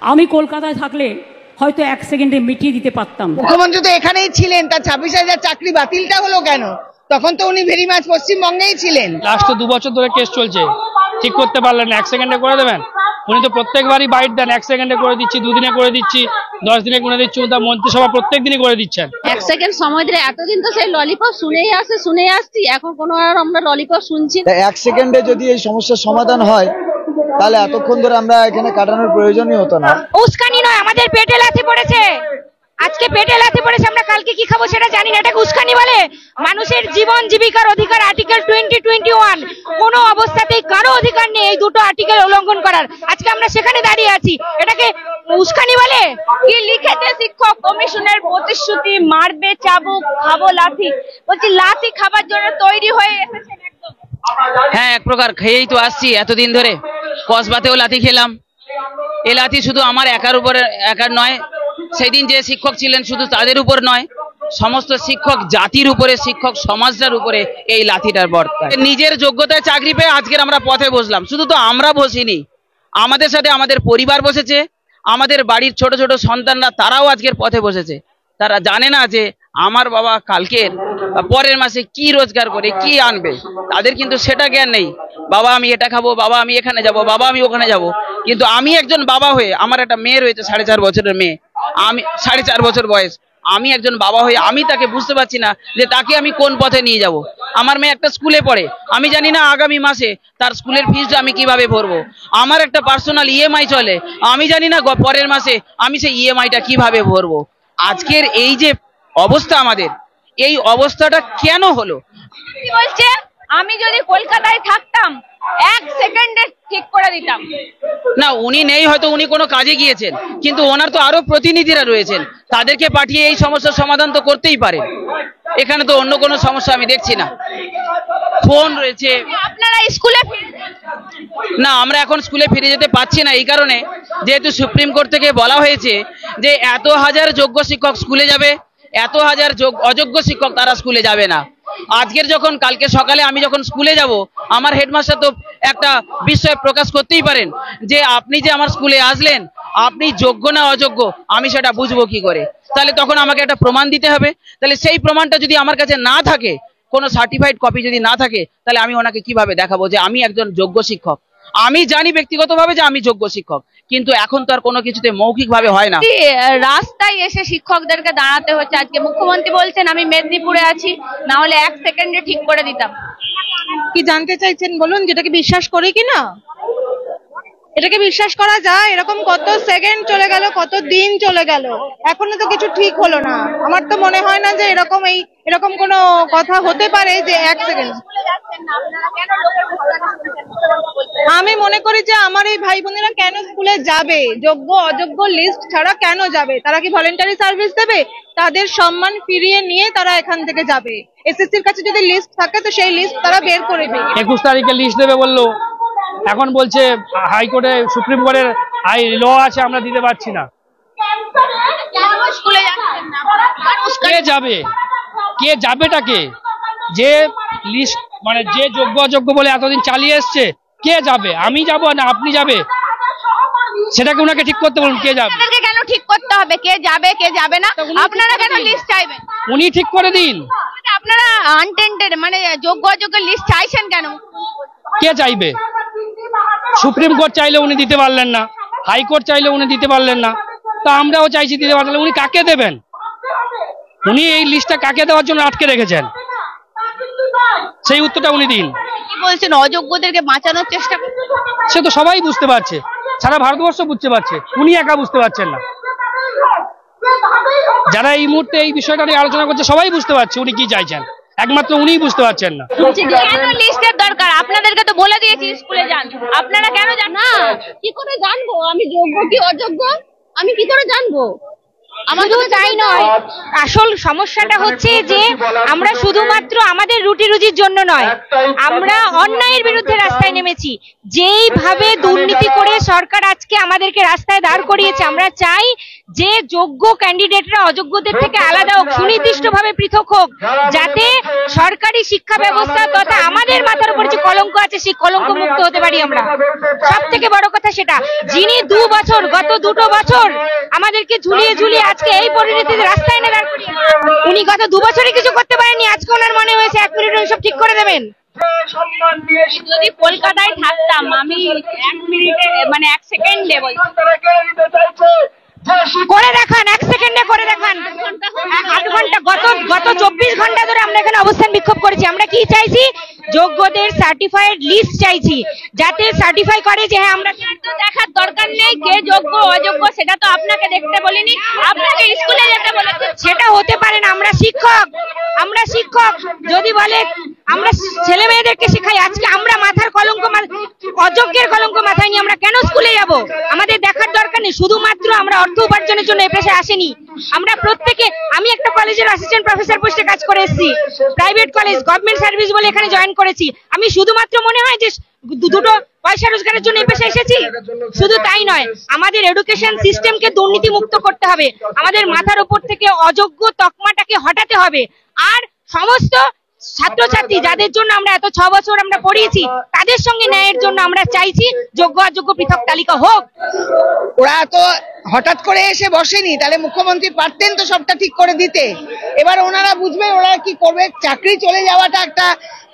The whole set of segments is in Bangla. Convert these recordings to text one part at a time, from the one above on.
আমি কলকাতায় থাকলে হয়তো 1 সেকেন্ডে মিটিয়ে দিতে পারতাম। মুখ্যমন্ত্রী তো এখানেই ছিলেন, তার 26,000 চাকরি বাতিলটা হলো কেন? তখন তো উনি ভেরি মাছ পশ্চিমবঙ্গেই ছিলেন। লাস্ট 2 বছর ধরে কেস চলছে, ঠিক করতে পারলেন না, 1 সেকেন্ডে করে দেবেন? উনি তো প্রত্যেকবারই বাইট দেন, 1 সেকেন্ডে করে দিচ্ছি, 2 দিনে করে দিচ্ছি, 10 দিনে করে দিচ্ছি, তা মন্ত্রিসভা প্রত্যেক দিনই করে দিচ্ছেন। 1 সেকেন্ড সময় ধরে এতদিন তো সেই ললিপপ শুনেই আসছি, এখন কোনো আর আমরা ললিপপ শুনছি না। 1 সেকেন্ডে যদি এই সমস্যার সমাধান হয় তাহলে এতক্ষণ ধরে আমরা এখানে কাটানোর প্রয়োজনই হতো না। উস্কানি নয়, আমাদের পেটে লাথি পড়েছে, আজকে পেটে লাথি পড়েছে, আমরা কালকে কি খাবো সেটা জানি না, এটাকে উস্কানি বলে? মানুষের জীবন জীবিকার অধিকার আর্টিকেল 2021, কোনো অবস্থাতেই কারো অধিকার নেই এই দুটো আর্টিকেল উল্লঙ্ঘন করার। আজকে আমরা সেখানে দাঁড়িয়ে আছি, এটাকে উস্কানি বলে? কি লিখেছে শিক্ষক কমিশনের প্রতিশ্রুতি, মারবে চাবুক, খাবো লাথি। বলছি লাথি খাবার জন্য তৈরি হয়ে এসেছেন একদম? হ্যাঁ, এক প্রকার খেয়েই তো আসছি এতদিন ধরে। কসবাতেও লাথি খেলাম। এ লাথি শুধু আমার একার নয়, সেই দিন যে শিক্ষক ছিলেন শুধু তাদের উপর নয়, সমস্ত শিক্ষক জাতির উপরে, শিক্ষক সমাজটার উপরে এই লাথিটার বর্তায়। নিজের যোগ্যতায় চাকরি পেয়ে আজকের আমরা পথে বসলাম। শুধু তো আমরা বসিনি, আমাদের সাথে আমাদের পরিবার বসেছে, আমাদের বাড়ির ছোট ছোট সন্তানরা, তারাও আজকের পথে বসেছে। তারা জানে না যে আমার বাবা কালকের পরের মাসে কি রোজগার করে কি আনবে, তাদের কিন্তু সেটা জ্ঞান নেই। বাবা আমি এটা খাবো, বাবা আমি এখানে যাব, বাবা আমি ওখানে যাব। কিন্তু আমি একজন বাবা হয়ে, আমার একটা মেয়ে রয়েছে 4.5 বছরের মেয়ে, আমি 4.5 বছর বয়স, আমি একজন বাবা হয়ে আমি তাকে বুঝতে পারছি না যে তাকে আমি কোন পথে নিয়ে যাব। আমার মেয়ে একটা স্কুলে পড়ে, আমি জানি না আগামী মাসে তার স্কুলের ফিসটা আমি কিভাবে ভরবো। আমার একটা পার্সোনাল ইএমআই চলে, আমি জানি না পরের মাসে আমি সেই ইএমআইটা কিভাবে ভরবো। আজকের এই যে অবস্থা, আমাদের এই অবস্থাটা কেন হলো? কি বলছে? আমি যদি কলকাতায় থাকতাম 1 সেকেন্ডে ঠিক করে দিতাম। না, উনি নেই, হয়তো উনি কোনো কাজে গিয়েছেন, কিন্তু ওনার তো আরো প্রতিনিধিরা রয়েছেন, তাদেরকে পাঠিয়ে এই সমস্যার সমাধান তো করতেই পারে। এখানে তো অন্য কোনো সমস্যা আমি দেখছি না। ফোন রয়েছে। আপনারা স্কুলে না, আমরা এখন স্কুলে ফিরে যেতে পারছি না, এই কারণে যেহেতু সুপ্রিম কোর্ট থেকে বলা হয়েছে যে এত হাজার যোগ্য শিক্ষক স্কুলে যাবে, এত হাজার অযোগ্য শিক্ষক তারা স্কুলে যাবে না। আজকের যখন কালকে সকালে আমি যখন স্কুলে যাব, আমার হেডমাস্টার তো একটা বিস্ময় প্রকাশ করতেই পারেন যে আপনি যে আমার স্কুলে আসলেন, আপনি যোগ্য না অযোগ্য আমি সেটা বুঝবো কি করে? তাহলে তখন আমাকে একটা প্রমাণ দিতে হবে। তাহলে সেই প্রমাণটা যদি আমার কাছে না থাকে, কোনো সার্টিফাইড কপি যদি না থাকে, তাহলে আমি ওনাকে কিভাবে দেখাবো যে আমি একজন যোগ্য শিক্ষক? আমি জানি ব্যক্তিগতভাবে যে আমি যোগ্য শিক্ষক, কিন্তু এখন তো আর কোনো কিছুতে মৌখিকভাবে হয় না। রাস্তায় এসে শিক্ষকদেরকে দাঁড়াতে হচ্ছে। আজকে মুখ্যমন্ত্রী বলছেন আমি মেদিনীপুরে আছি, না হলে 1 সেকেন্ডে ঠিক করে দিতাম। কি জানতে চাইছেন বলুন? যেটাকে বিশ্বাস করি কিনা, এটাকে বিশ্বাস করা যায়? এরকম কত সেকেন্ড চলে গেল, কত দিন চলে গেল, এখনো তো কিছু ঠিক হলো না। আমার তো মনে হয় না যে এরকম কোনো কথা হতে পারে যে 1 সেকেন্ড। আমি মনে করি যে আমার এই ভাই বোনেরা কেন স্কুলে যাবে? যোগ্য অযোগ্য লিস্ট ছাড়া কেন যাবে? তারা কি ভলেন্টারি সার্ভিস দেবে? তাদের সম্মান ফিরিয়ে নিয়ে তারা এখান থেকে যাবে। এসএসসির কাছে যদি লিস্ট থাকে তো সেই লিস্ট তারা বের করবে। 21 তারিখে লিস্ট দেবে বললো, এখন বলছে হাইকোর্টে, সুপ্রিম কোর্টের ল আছে, আমরা দিতে পারছি না। কে যাবে? কে যাবেটাকে? যে লিস্ট মানে যে যোগ্য অযোগ্য বলে এতদিন চালিয়ে এসছে, কে যাবে? আমি যাব না আপনি যাবে? সেটাকে ওনাকে ঠিক করতে বলুন, কে যাবে? কেন ঠিক করতে হবে কে যাবে কে যাবে না? আপনারা কেন লিস্ট চাইবেন? উনি ঠিক করে দিন। আপনারা আনটেন্ডেড মানে যোগ্য অযোগ্য লিস্ট চাইছেন কেন? কে চাইবে? সুপ্রিম কোর্ট চাইলে উনি দিতে পারলেন না, হাইকোর্ট চাইলে উনি দিতে পারলেন না, তা আমরাও চাইছি দিতে পারলেন। উনি কাকে দেবেন? উনি এই লিস্টটা কাকে দেওয়ার জন্য আটকে রেখেছেন, সেই উত্তরটা উনি দিন। কি বলছেন? অযোগ্যদেরকে বাঁচানোর চেষ্টা করছেন? সে তো সবাই বুঝতে পারছে, সারা ভারতবর্ষ বুঝতে পারছে, উনি একা বুঝতে পারছেন না। যারা এই মুহূর্তে এই বিষয়টা নিয়ে আলোচনা করছে সবাই বুঝতে পারছে উনি কি চাইছেন, একমাত্র উনিই বুঝতে পারছেন না। কেন লিস্টের দরকার? আপনাদেরকে তো বলে দিয়েছি স্কুলে যান, আপনারা কেন যান না? কি করে জানবো আমি যোগ্য কি অযোগ্য? আমি কি করে জানবো? শুধু তাই নয়, আসল সমস্যাটা হচ্ছে যে আমরা শুধুমাত্র আমাদের রুটি রুজির জন্য নয়, আমরা অন্যায়ের বিরুদ্ধে রাস্তায় নেমেছি। যেইভাবে দুর্নীতি করে সরকার আজকে আমাদেরকে রাস্তায় দাঁড় করিয়েছে, আমরা চাই যে যোগ্য ক্যান্ডিডেটরা অযোগ্যদের থেকে আলাদা হোক, সুনির্দিষ্টভাবে পৃথক হোক, যাতে সরকারি শিক্ষা ব্যবস্থা তথা আমাদের মাথার উপর যে কলঙ্ক আছে সেই কলঙ্ক মুক্ত হতে পারি আমরা। সব থেকে বড় কথা সেটা, যিনি গত 2 বছর আমাদেরকে ঝুলিয়ে ঝুলিয়ে আজকে এই পরিণতিতে রাস্তায় এনে দাঁড় করিয়ে, উনি গত 2 বছরে কিছু করতে পারেননি, আজকে ওনার মনে হয়েছে 1 মিনিটে সব ঠিক করে দেবেন। যদি কলকাতায় থাকতাম আমি 1 মিনিটে মানে 1 সেকেন্ডে বলছি করে দেখান, 1 সেকেন্ডে করে দেখান। 8 ঘন্টা গত 24 ঘন্টা ধরে আমরা এখানে অবস্থান বিক্ষোভ করেছি। আমরা কি চাইছি? যোগ্যদের সার্টিফাইড লিস্ট চাইছি, যাতে সার্টিফাই করে যে হ্যাঁ আমরা তো দেখার দরকার নেই কে যোগ্য অযোগ্য, সেটা তো আপনাকে দেখতে বলিনি, আপনাকে স্কুলে যেতে বলেছে। সেটা হতে পারে না। আমরা শিক্ষক যদি বলে আমরা ছেলে মেয়েদেরকে শেখাই, আজকে আমরা মাথার কলঙ্ক, অযোগ্যের কলঙ্ক মাথায় নিয়ে আমরা কেন স্কুলে যাব? আমাদের দেখার দরকার নেই। শুধুমাত্র আমরা অর্থ উপার্জনের জন্য এই পেশায় আসেনি। আমরা প্রত্যেকে, আমি একটা কলেজের অ্যাসিস্ট্যান্ট প্রফেসর পোস্টে কাজ করে এসেছি, প্রাইভেট কলেজ, গভর্নমেন্ট সার্ভিস বলে এখানে জয়েন করেছি। আমি শুধুমাত্র মনে হয় যে দুটো পয়সা রোজগারের জন্য এই পেশায় এসেছি? শুধু তাই নয়, আমাদের এডুকেশন সিস্টেমকে দুর্নীতি মুক্ত করতে হবে, আমাদের মাথার উপর থেকে অযোগ্য তকমাটাকে হটাতে হবে। আর সমস্ত ছাত্রছাত্রী যাদের জন্য আমরা এত 6 বছর আমরা পড়িয়েছি, তাদের সঙ্গে ন্যায়ের জন্য আমরা চাইছি যোগ্য অযোগ্য পৃথক তালিকা হোক। ওরা তো হঠাৎ করে এসে বসেনি, তাহলে মুখ্যমন্ত্রী পারতেন তো সবটা ঠিক করে দিতে। এবার ওনারা বুঝবেন ওরা কি করবে। চাকরি চলে যাওয়াটা একটা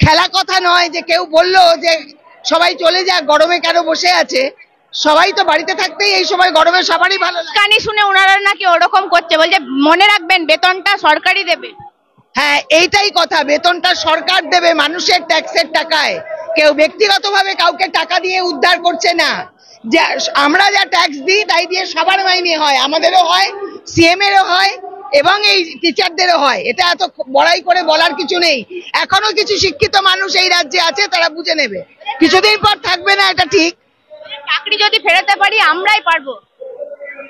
খেলা কথা নয় যে কেউ বললো যে সবাই চলে যাক, গরমে কেন বসে আছে। সবাই তো বাড়িতে থাকতেই এই সময় গরমে সবারই ভালো লাগে। কানি শুনে ওনারা নাকি ওরকম করছে, বলছে মনে রাখবেন বেতনটা সরকারই দেবে। হ্যাঁ, এইটাই কথা, বেতনটা সরকার দেবে মানুষের ট্যাক্সের টাকায়। কেউ ব্যক্তিগতভাবে কাউকে টাকা দিয়ে উদ্ধার করছে না। যে আমরা যা ট্যাক্স দিই তাই দিয়ে সবার মাইনে হয়, আমাদেরও হয়, সিএম এরও হয় এবং এই টিচারদেরও হয়। এটা এত বড়াই করে বলার কিছু নেই। এখনো কিছু শিক্ষিত মানুষ এই রাজ্যে আছে, তারা বুঝে নেবে। কিছুদিন পর থাকবে না, এটা ঠিক। চাকরি যদি ফেরাতে পারি আমরাই পারবো।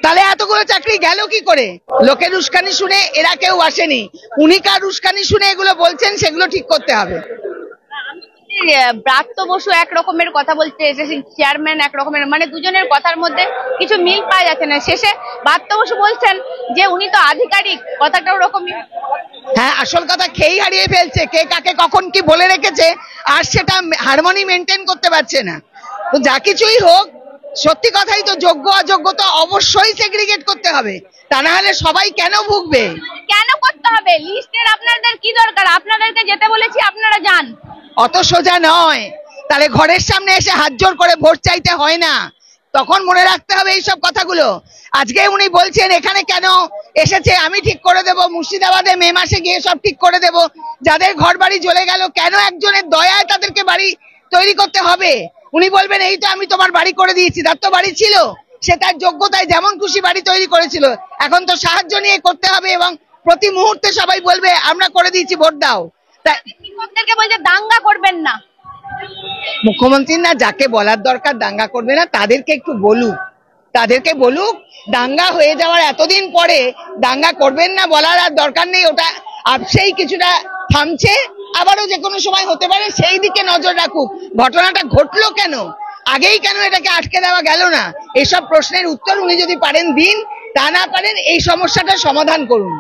তাহলে এতগুলো চাকরি গেল কি করে? লোকের উস্কানি শুনে এরা কেউ আসেনি, উনি কার উস্কানি শুনে এগুলো বলছেন, সেগুলো ঠিক করতে হবে। ব্রাত্য বসু এক রকমের কথা বলতে এসেছে, চেয়ারম্যান এক রকমের, মানে দুজনের কথার মধ্যে কিছু মিল পাওয়া যাচ্ছে না। শেষে ব্রাত্য বসু বলছেন যে উনি তো আধিকারিক, কথাটা ওরকমই। হ্যাঁ, আসল কথা খেই হারিয়ে ফেলছে, কে কাকে কখন কি বলে রেখেছে আর সেটা হারমোনি মেনটেন করতে পারছে না। তো যা কিছুই হোক, সত্যি কথাই তো, যোগ্য অযোগ্য তো অবশ্যই সেগ্রিগেট করতে হবে, তা না হলে সবাই কেন ভুগবে? কেন করতে হবে? লিস্টের আপনাদের কি দরকার? আপনাদেরকে যেতে বলেছি, আপনারা যান। অত সোজা নয়। তাহলে ঘরের সামনে এসে হাত জোর করে ভোট চাইতে হয় না, তখন মনে রাখতে হবে এইসব কথাগুলো। আজকে উনি বলছেন এখানে কেন এসেছে আমি ঠিক করে দেব, মুর্শিদাবাদে মে মাসে গিয়ে সব ঠিক করে দেব। যাদের ঘর বাড়ি জ্বলে গেল, কেন একজনের দয়ায় তাদেরকে বাড়ি তৈরি করতে হবে? উনি বলবেন এই তো আমি তোমার বাড়ি করে দিয়েছি, তার তো বাড়ি ছিল, সে তার যোগ্যতায় যেমন খুশি বাড়ি তৈরি করেছিল। এখন তো সাহায্য নিয়ে করতে হবে এবং প্রতি মুহূর্তে সবাই বলবে আমরা করে দিয়েছি, ভোট দাও। শিক্ষকদেরকে বলছে দাঙ্গা করবেন না। মুখ্যমন্ত্রী না যাকে বলার দরকার দাঙ্গা করবে না, তাদেরকে একটু বলুক, তাদেরকে বলুক দাঙ্গা হয়ে যাওয়ার এতদিন পরে দাঙ্গা করবেন না বলার আর দরকার নেই। ওটা আপসেই কিছুটা থামছে, আবারও যে কোনো সময় হতে পারে, সেই দিকে নজর রাখুক। ঘটনাটা ঘটলো কেন, আগেই কেন এটাকে আটকে দেওয়া গেল না, এসব প্রশ্নের উত্তর উনি যদি পারেন দিন, তা না পারেন এই সমস্যাটার সমাধান করুন।